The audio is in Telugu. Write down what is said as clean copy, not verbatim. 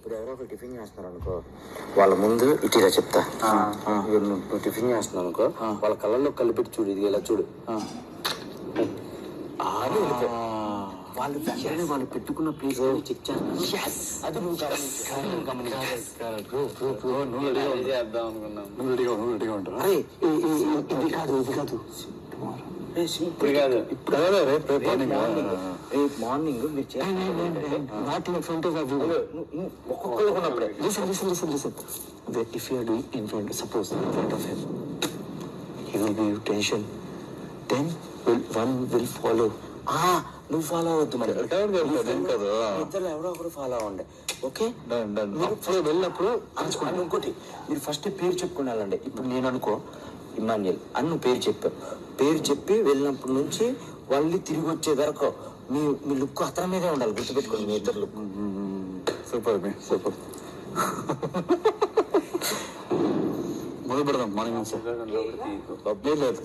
ఇప్పుడు ఎవరో ఒకరు టిఫిన్ చేస్తున్నారు అనుకో, వాళ్ళ ముందు ఇటీరా చెప్తా. నువ్వు టిఫిన్ చేస్తున్నావు అనుకో, వాళ్ళ కళ్ళల్లో కళ్ళు పెట్టి చూడు, ఇది ఇలా చూడు. వాళ్ళు దగ్గరనే వాళ్ళు పెట్టుకున్న ప్లేస్ చెక్ చేస్తారు. అది నువ్వు మార్నింగ్ మీరు if you're doing in front, suppose in front of him, he will be tension, then one will follow. నువ్వు ఫాలో అవద్దు, మరి ఇద్దరు ఎవరో ఒకరు ఫాలో అవ్వండి. ఓకే, వెళ్ళినప్పుడు అనుకోండి. ఇంకోటి, మీరు ఫస్ట్ పేరు చెప్పుకుని వెళ్ళండి. ఇప్పుడు నేను అనుకో ఇమాన్యుయల్ అని నువ్వు పేరు చెప్పావు, పేరు చెప్పి వెళ్ళినప్పటి నుంచి వాళ్ళు తిరిగి వచ్చే వరకు మీ లుక్ అతని మీదే ఉండాలి. గుర్తుపెట్టుకోండి మీ ఇద్దరు లుక్. Super super. మొదలు పెడదాం మార్నింగ్. లేదు